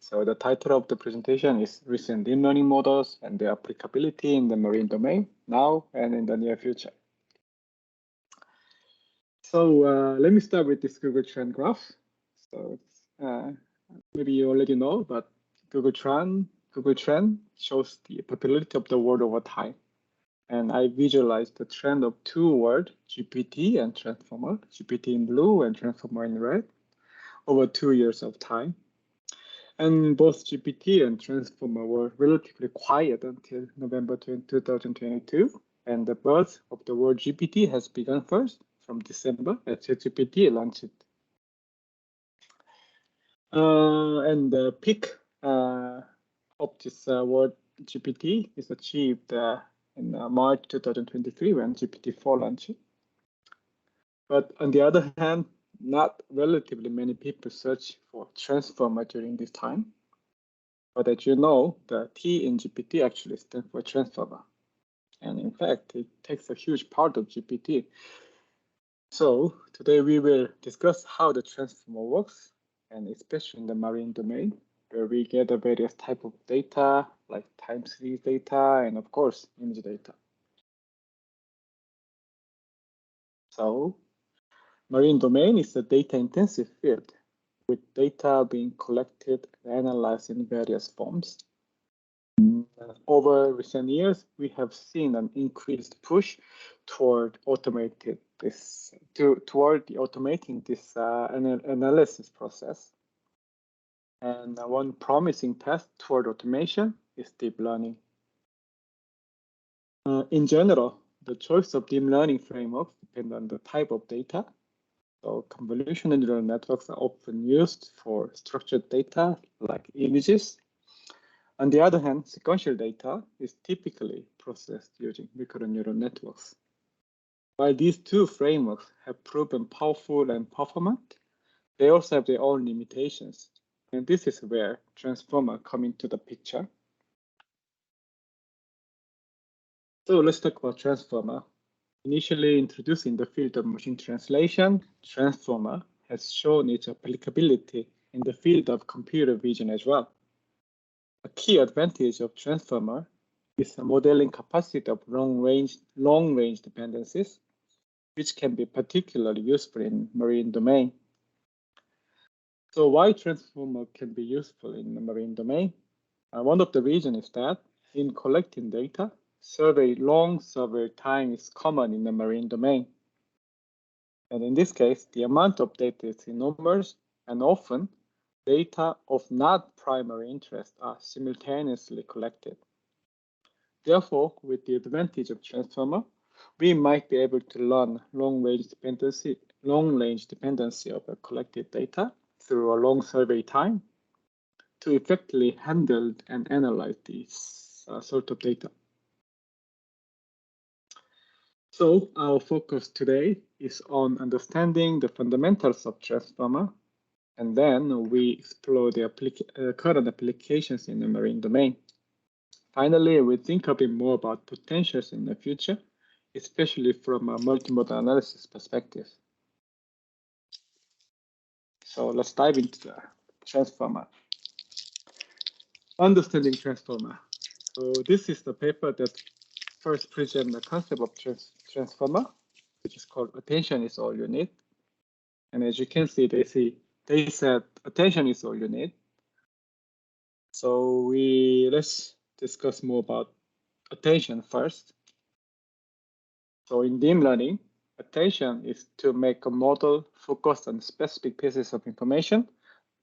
So the title of the presentation is Recent Deep Learning Models and Their Applicability in the Marine Domain, now and in the near future. So let me start with this Google Trend graph. So maybe you already know, but Google Trend shows the popularity of the word over time. And I visualized the trend of two words, GPT and transformer, GPT in blue and transformer in red, over 2 years of time. And both GPT and transformer were relatively quiet until November 2022. And the birth of the word GPT has begun first from December as GPT launched. And the peak of this word GPT is achieved in March 2023 when GPT-4 launched. But on the other hand, not relatively many people search for transformer during this time. But as you know, the T in GPT actually stands for transformer. And in fact, it takes a huge part of GPT. So today we will discuss how the transformer works, and especially in the marine domain, where we get a various type of data, like time series data, and of course, image data. So marine domain is a data-intensive field with data being collected and analyzed in various forms. Over recent years, we have seen an increased push toward automating this analysis process. And one promising path toward automation is deep learning. In general, the choice of deep learning frameworks depend on the type of data. So convolutional neural networks are often used for structured data like images. On the other hand, sequential data is typically processed using recurrent neural networks. While these two frameworks have proven powerful and performant, they also have their own limitations. And this is where transformer come into the picture. So let's talk about transformer. Initially introduced in the field of machine translation, transformer has shown its applicability in the field of computer vision as well. A key advantage of transformer is the modeling capacity of long-range dependencies, which can be particularly useful in marine domain. So why transformer can be useful in the marine domain? One of the reasons is that in collecting data, long survey time is common in the marine domain. And in this case, the amount of data is enormous, and often data of not primary interest are simultaneously collected. Therefore, with the advantage of transformer, we might be able to learn long-range dependency of the collected data through a long survey time to effectively handle and analyze these sort of data. So our focus today is on understanding the fundamentals of transformer, and then we explore the current applications in the marine domain. Finally, we think a bit more about potentials in the future, especially from a multimodal analysis perspective. So let's dive into the transformer. Understanding transformer. So this is the paper that first present the concept of transformer, which is called attention is all you need. And as you can see, they said attention is all you need. So let's discuss more about attention first. So in deep learning, attention is to make a model focused on specific pieces of information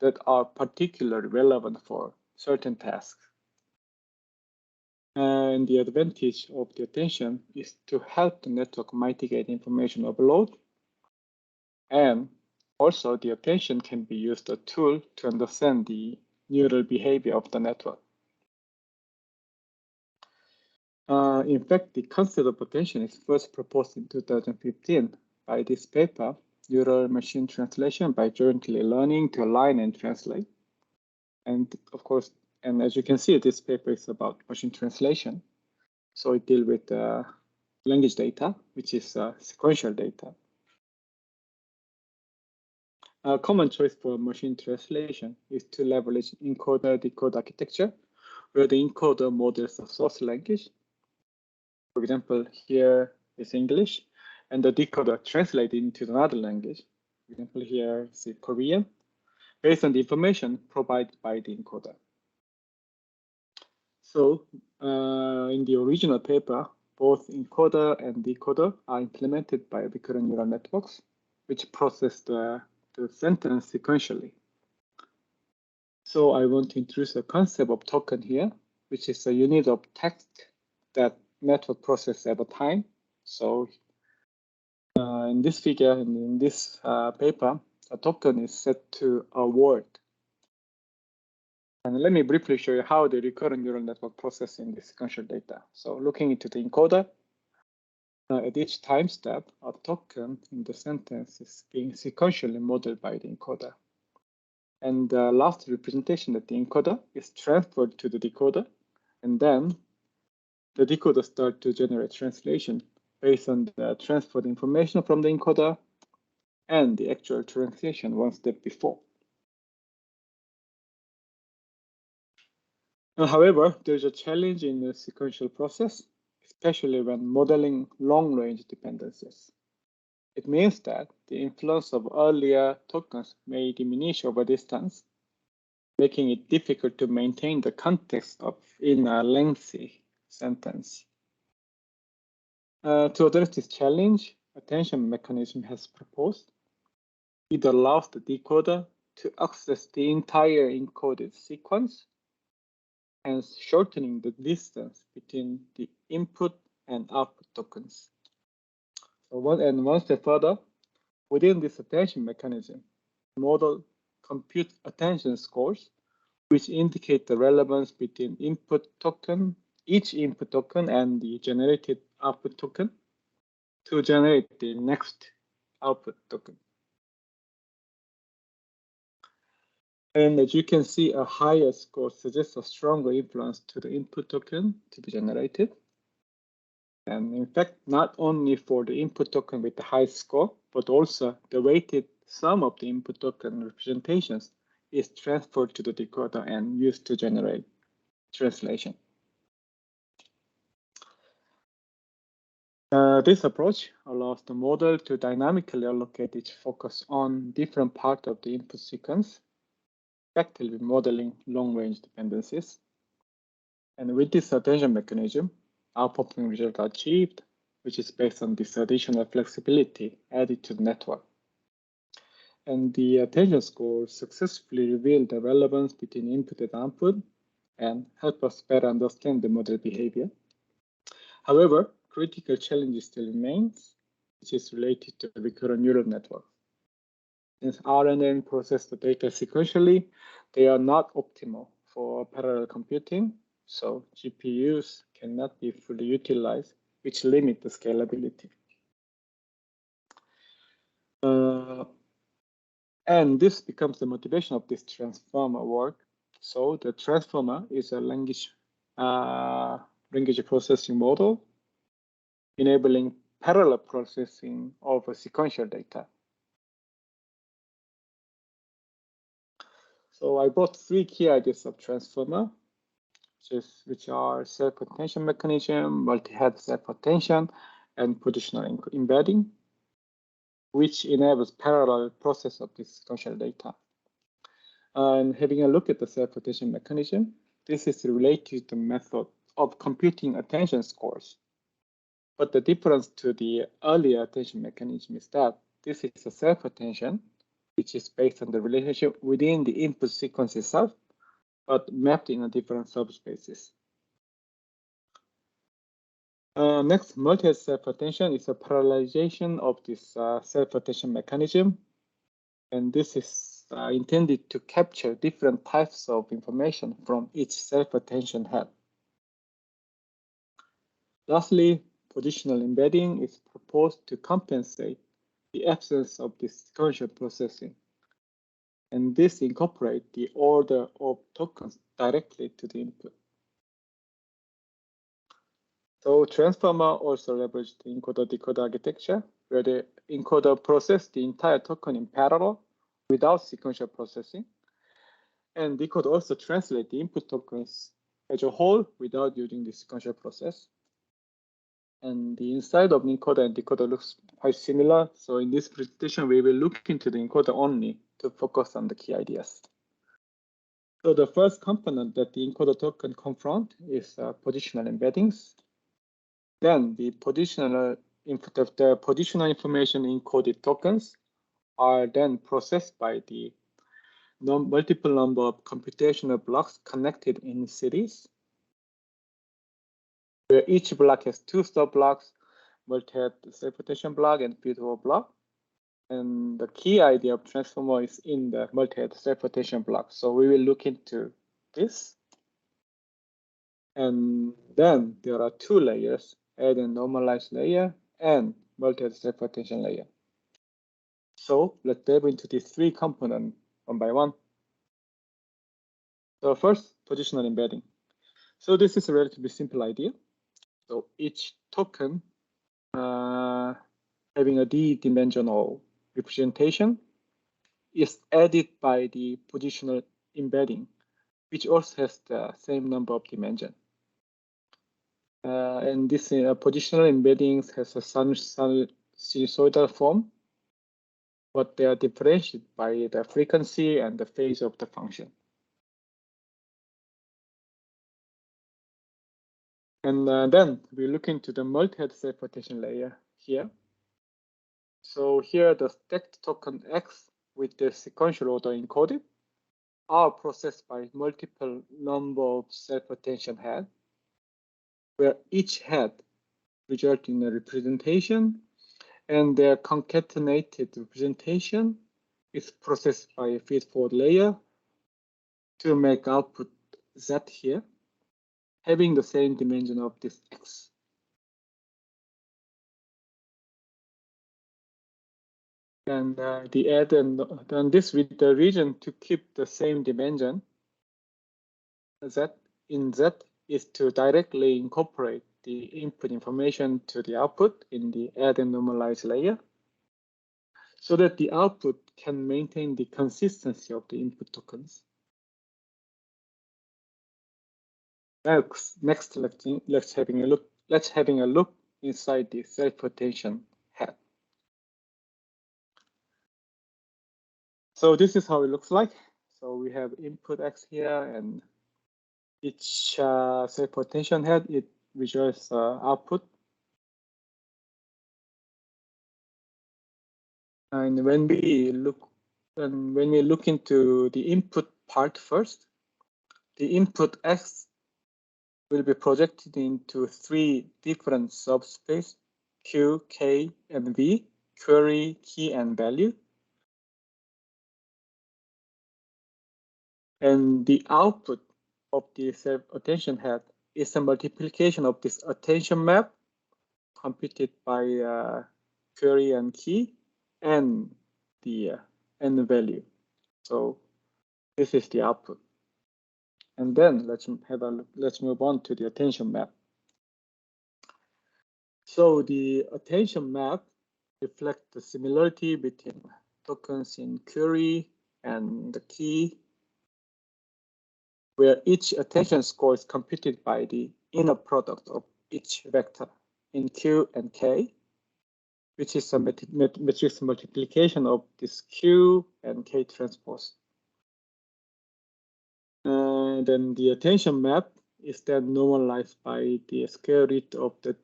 that are particularly relevant for certain tasks. And the advantage of the attention is to help the network mitigate information overload. And also the attention can be used as a tool to understand the neural behavior of the network. In fact, the concept of attention is first proposed in 2015 by this paper, Neural Machine Translation by Jointly Learning to Align and Translate. And of course, and as you can see, this paper is about machine translation. So it deals with language data, which is sequential data. A common choice for machine translation is to leverage encoder-decoder architecture, where the encoder models the source language. For example, here is English, and the decoder translates into another language. For example, here is Korean, based on the information provided by the encoder. So in the original paper, both encoder and decoder are implemented by recurrent neural networks, which process the sentence sequentially. So I want to introduce a concept of token here, which is a unit of text that network processes at a time. So in this figure, in this paper, a token is set to a word. And let me briefly show you how the recurrent neural network processing the sequential data. So looking into the encoder, at each time step, a token in the sentence is being sequentially modeled by the encoder. And the last representation of the encoder is transferred to the decoder, and then the decoder starts to generate translation based on the transferred information from the encoder and the actual translation one step before. However, there's a challenge in the sequential process, especially when modeling long-range dependencies. It means that the influence of earlier tokens may diminish over distance, making it difficult to maintain the context in a lengthy sentence. To address this challenge, attention mechanism has proposed. It allows the decoder to access the entire encoded sequence, hence shortening the distance between the input and output tokens. So one step further, within this attention mechanism, the model computes attention scores, which indicate the relevance between each input token and the generated output token to generate the next output token. And as you can see, a higher score suggests a stronger influence to the input token to be generated. And in fact, not only for the input token with the high score, but also the weighted sum of the input token representations is transferred to the decoder and used to generate translation. This approach allows the model to dynamically allocate its focus on different parts of the input sequence, effectively modeling long-range dependencies. And with this attention mechanism, outperforming results are achieved, which is based on this additional flexibility added to the network. And the attention score successfully revealed the relevance between input and output and help us better understand the model behavior. However, critical challenge still remains, which is related to the recurrent neural network. Since RNN process the data sequentially, they are not optimal for parallel computing, so GPUs cannot be fully utilized, which limit the scalability. And this becomes the motivation of this transformer work. So the transformer is a language processing model enabling parallel processing of sequential data. So I brought three key ideas of transformer, which are self-attention mechanism, multi-head self-attention, and positional embedding, which enables parallel process of this sequential data. And having a look at the self-attention mechanism, this is related to the method of computing attention scores. But the difference to the earlier attention mechanism is that this is a self-attention, which is based on the relationship within the input sequence itself, but mapped in a different subspaces. Next, multi-head self-attention is a parallelization of this self-attention mechanism. And this is intended to capture different types of information from each self-attention head. Lastly, positional embedding is proposed to compensate the absence of this sequential processing. And this incorporates the order of tokens directly to the input. So transformer also leveraged the encoder-decoder architecture, where the encoder processes the entire token in parallel without sequential processing. And they could also translate the input tokens as a whole without using the sequential process. And the inside of the encoder and decoder looks quite similar. So in this presentation, we will look into the encoder only to focus on the key ideas. So the first component that the encoder token confront is positional embeddings. Then the positional information encoded tokens are then processed by the multiple number of computational blocks connected in series, where each block has two sub-blocks, multi-head self-rotation block and feed-forward block. And the key idea of transformer is in the multi-head self-rotation block. So we will look into this. And then there are two layers, add and normalized layer and multi-head self-rotation layer. So let's dive into these three components one by one. So first, positional embedding. So this is a relatively simple idea. So each token having a d-dimensional representation is added by the positional embedding, which also has the same number of dimensions. And this positional embeddings has a sinusoidal form, but they are differentiated by the frequency and the phase of the function. And then we look into the multi-head self-rotation layer here. So here the stacked token X with the sequential order encoded are processed by multiple number of self-rotation heads, where each head results in a representation, and their concatenated representation is processed by a feed-forward layer to make output Z here, having the same dimension of this X. And the add and then this with the region to keep the same dimension. Z in Z is to directly incorporate the input information to the output in the add and normalize layer, so that the output can maintain the consistency of the input tokens. Next, let's having a look inside the self-rotation head. So this is how it looks like. So we have input X here, and each self-rotation head it visualizes output. And when we look into the input part first, the input X will be projected into three different subspace: Q, K, and V, query, key, and value. And the output of the self-attention head is a multiplication of this attention map computed by query and key and the value. So this is the output. And then let's move on to the attention map. So the attention map reflects the similarity between tokens in query and the key, where each attention score is computed by the inner product of each vector in Q and K, which is a matrix multiplication of this Q and K transpose. Then the attention map is then normalized by the square root of the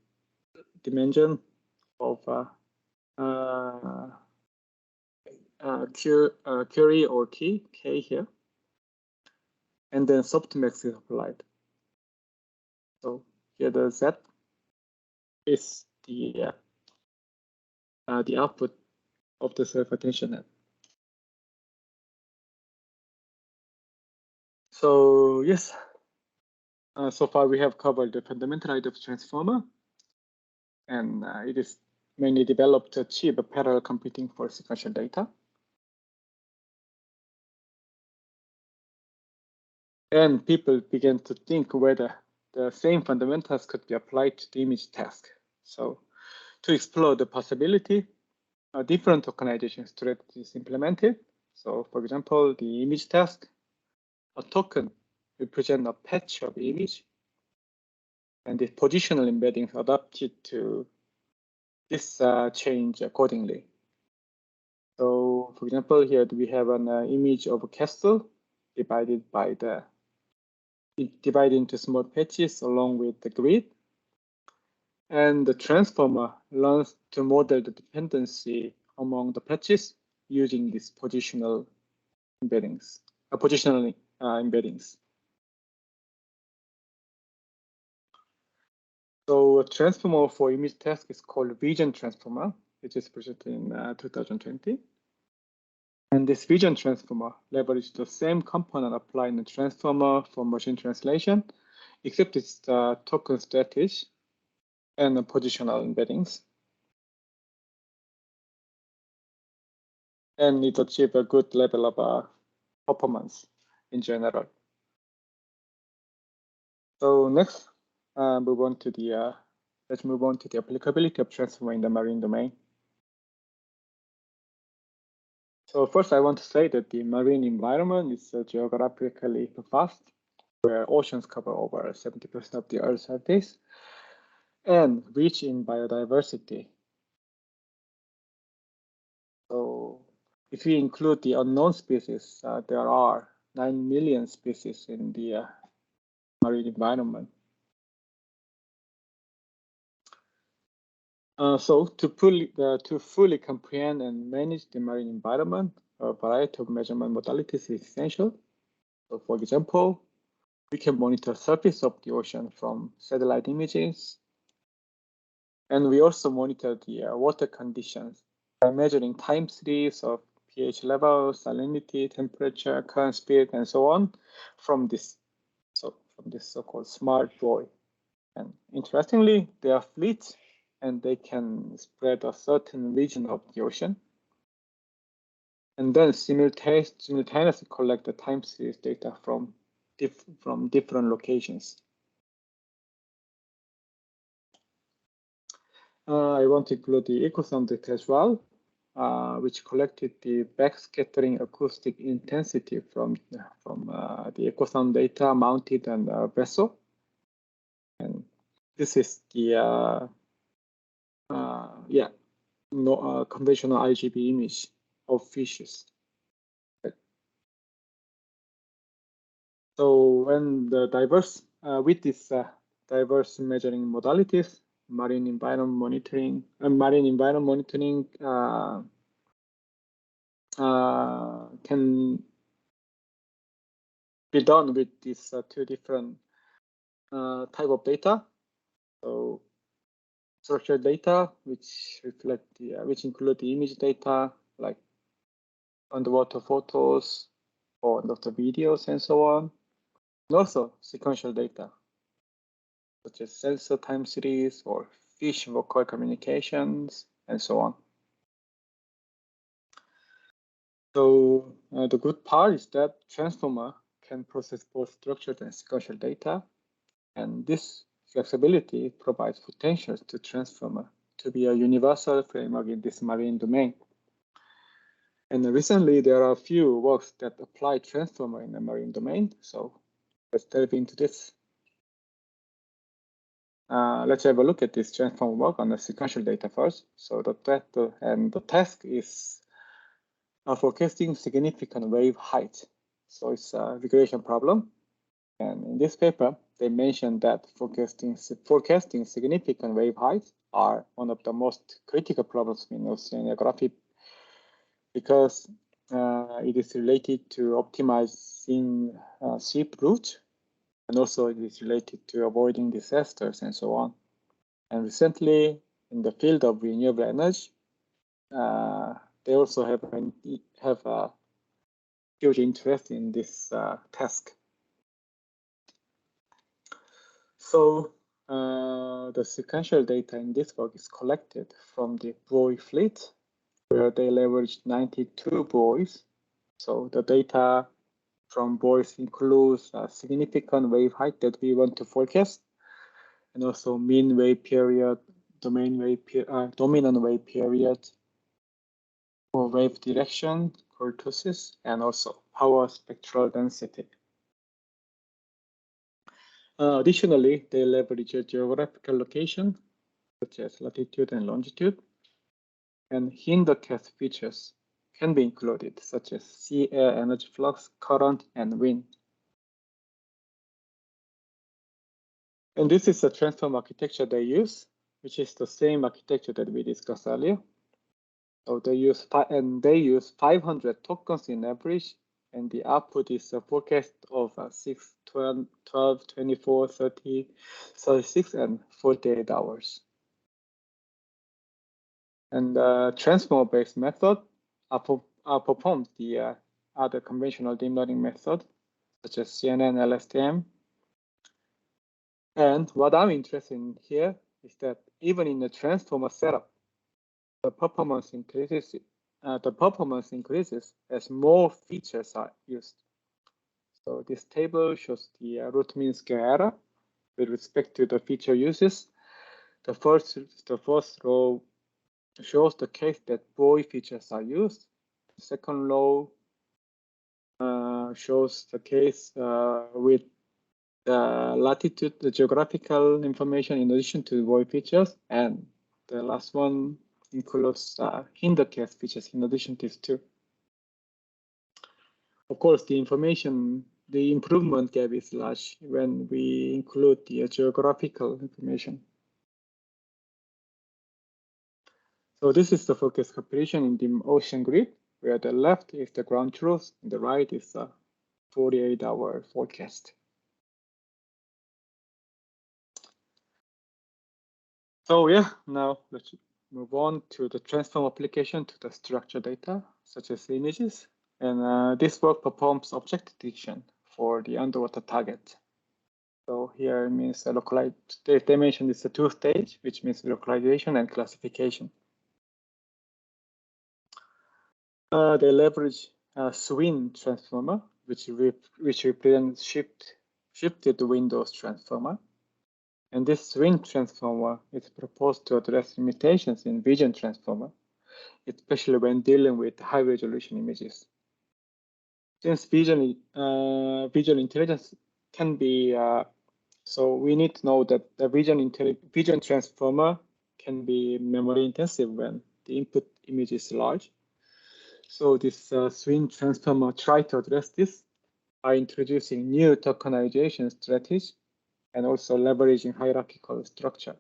dimension of query or key, K here, and then softmax is applied. So here the Z is the output of the self-attention net. So yes, so far we have covered the fundamental idea of transformer, and it is mainly developed to achieve a parallel computing for sequential data. And people began to think whether the same fundamentals could be applied to the image task. So to explore the possibility, different tokenization strategies implemented. So for example, the image task, a token represents a patch of image, and the positional embeddings adapted to this change accordingly. So for example, here we have an image of a castle divided into small patches along with the grid. And the transformer learns to model the dependency among the patches using these positional embeddings. So a transformer for image task is called vision transformer, which is presented in 2020. And this vision transformer leverages the same component applied in the transformer for machine translation, except it's token static and the positional embeddings. And it achieves a good level of performance in general. So next, let's move on to the applicability of transformer in the marine domain. So first, I want to say that the marine environment is geographically vast, where oceans cover over 70% of the Earth's surface, and rich in biodiversity. So if we include the unknown species, there are 9 million species in the marine environment. So to fully comprehend and manage the marine environment, a variety of measurement modalities is essential. So for example, we can monitor the surface of the ocean from satellite images. And we also monitor the water conditions by measuring time series of pH level, salinity, temperature, current speed, and so on from this so-called smart buoy. And interestingly, they are fleet and they can spread a certain region of the ocean. And then simultaneously collect the time series data from different locations. I want to include the echosound data as well, which collected the backscattering acoustic intensity from the echosound data mounted on a vessel. And this is the conventional IGB image of fishes. So when the diverse measuring modalities, marine environment monitoring can be done with these two different type of data. So structured data, which include the image data like underwater photos or underwater videos and so on, and also sequential data such as sensor time series or fish vocal communications and so on. So the good part is that transformer can process both structured and sequential data, and this flexibility provides potential to transformer to be a universal framework in this marine domain. And recently, there are a few works that apply transformer in the marine domain. So let's delve into this. Let's have a look at this transformer work on the sequential data first. So the task is forecasting significant wave height. So it's a regression problem. And in this paper, they mentioned that forecasting significant wave heights are one of the most critical problems in oceanography because it is related to optimizing ship route, and also it is related to avoiding disasters and so on. And recently, in the field of renewable energy, they also have a huge interest in this task. So the sequential data in this work is collected from the buoy fleet, where they leveraged 92 buoys. So the data from buoys includes a significant wave height that we want to forecast, and also mean wave period, dominant wave period, for wave direction, kurtosis, and also power spectral density. Additionally, they leverage a geographical location, such as latitude and longitude, and hintercast features can be included, such as sea air energy flux, current, and wind. And this is the transform architecture they use, which is the same architecture that we discussed earlier. So they use 500 tokens in average, and the output is a forecast of 6, 12, 24, 30, 36, and 48 hours. And the transformer-based method outperforms the other conventional deep learning method, such as CNN, LSTM. And what I'm interested in here is that even in the transformer setup, the performance increases. As more features are used. So this table shows the root mean square error with respect to the feature uses. The first row shows the case that more features are used. The second row shows the case with the latitude, the geographical information in addition to void features, and the last one includes hintercast features in addition to these two. Of course, the improvement gap is large when we include the geographical information. So this is the focus comparison in the ocean grid, where the left is the ground truth, and the right is the 48-hour forecast. So yeah, now let's move on to the transform application to the structured data, such as images. And this work performs object detection for the underwater target. So here it means localized. They mentioned it's a two-stage, which means localization and classification. They leverage a swing transformer, which represents shifted windows transformer. And this swing transformer is proposed to address limitations in vision transformer, especially when dealing with high-resolution images. Since visual intelligence can be, so we need to know that the vision transformer can be memory intensive when the input image is large. So this swing transformer tries to address this by introducing new tokenization strategies and also leveraging hierarchical structure.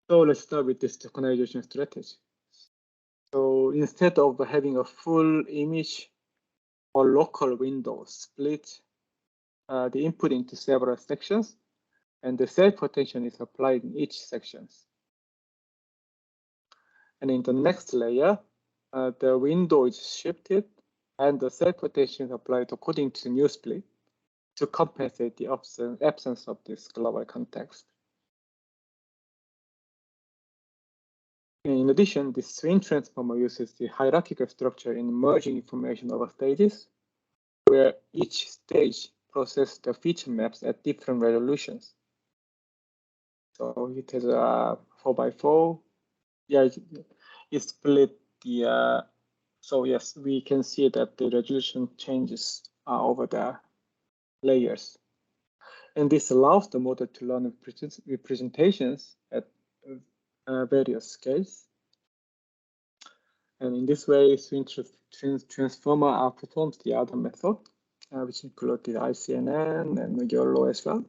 So let's start with this tokenization strategy. So instead of having a full image or local window split the input into several sections, and the self-attention is applied in each section. And in the next layer, the window is shifted and the self-attention is applied according to new split to compensate the absence of this global context. And in addition, the swing transformer uses the hierarchical structure in merging information over stages, where each stage processes the feature maps at different resolutions. So it has a 4x4. Yeah, it split the. So yes, we can see that the resolution changes over the layers, and this allows the model to learn representations at various scales. And in this way, swing transformer outperforms the other method, which include the ICNN and YOLO as well.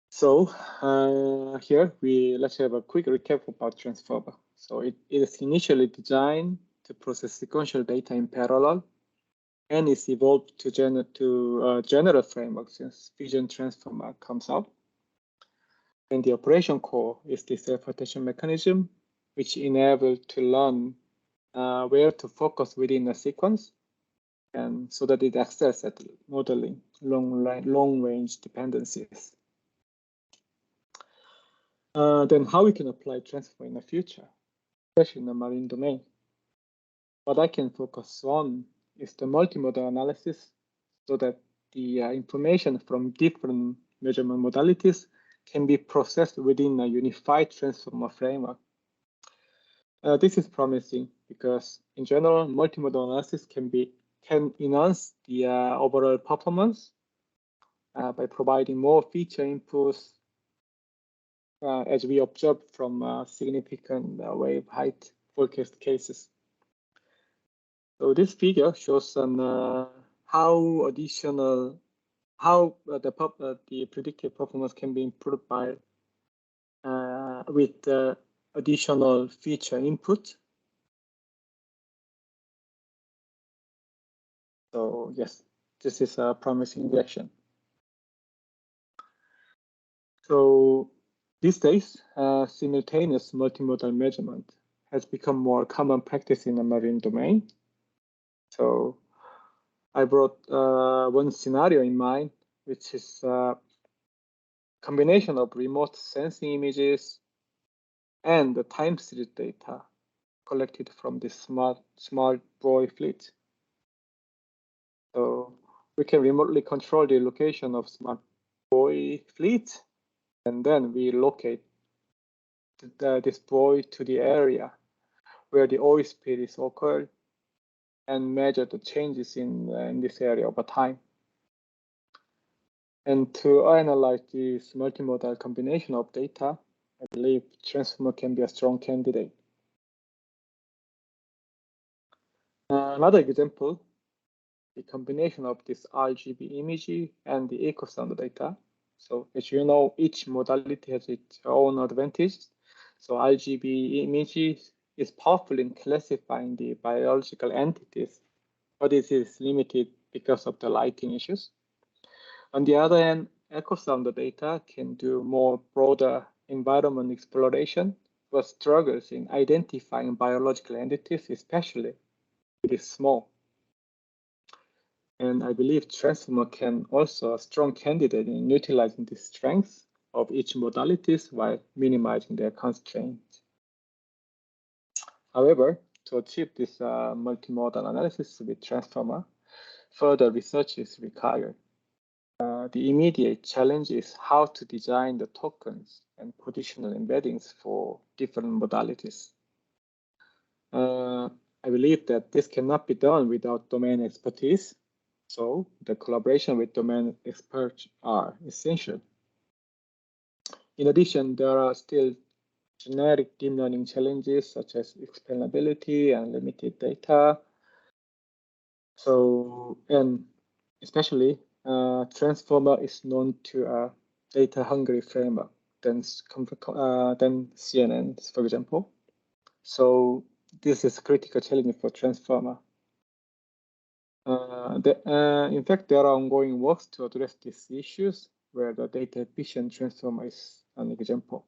So here let's have a quick recap about transformer. So it is initially designed to process sequential data in parallel, and is evolved to general framework since vision transformer comes out. And the operation core is the self-attention mechanism, which enables to learn where to focus within a sequence, and so that it excels at modeling long-range dependencies. Then how we can apply transformer in the future, especially in the marine domain. What I can focus on is the multimodal analysis, so that the information from different measurement modalities can be processed within a unified transformer framework. This is promising because, in general, multimodal analysis can enhance the overall performance by providing more feature inputs, as we observed from significant wave height forecast cases. So this figure shows how the predictive performance can be improved by with additional feature input. So yes, this is a promising direction. So these days, simultaneous multimodal measurement has become more common practice in the marine domain. So I brought one scenario in mind, which is a combination of remote sensing images and the time series data collected from the smart buoy fleet. So we can remotely control the location of smart buoy fleet, and then we locate this buoy to the area where the oil spill is occurred and measure the changes in this area over time. And to analyze this multimodal combination of data, I believe transformer can be a strong candidate. Another example, the combination of this RGB imaging and the echo sound data. So as you know, each modality has its own advantages. So RGB imaging is powerful in classifying the biological entities, but it is limited because of the lighting issues. On the other hand, echo sound data can do more broader environment exploration, but struggles in identifying biological entities, especially if it is small. And I believe transformer can also a strong candidate in utilizing the strengths of each modalities while minimizing their constraints. However, to achieve this multimodal analysis with transformer, further research is required. The immediate challenge is how to design the tokens and positional embeddings for different modalities. I believe that this cannot be done without domain expertise, so the collaboration with domain experts are essential. In addition, there are still generic deep learning challenges such as explainability and limited data. So, and especially transformer is known to a data-hungry framework than CNN, for example. So this is a critical challenge for transformer. In fact, there are ongoing works to address these issues where the data efficient transformer is an example.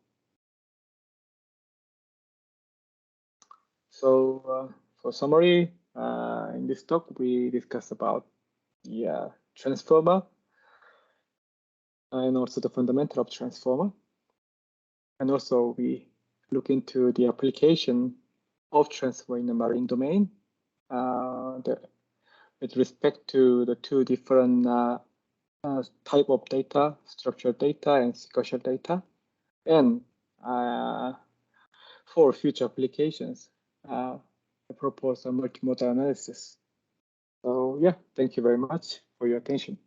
So for summary, in this talk, we discussed about the transformer and also the fundamental of transformer. And also we look into the application of transformer in the marine domain with respect to the two different type of data, structured data and sequential data. And for future applications, I propose a multimodal analysis. So yeah, thank you very much for your attention.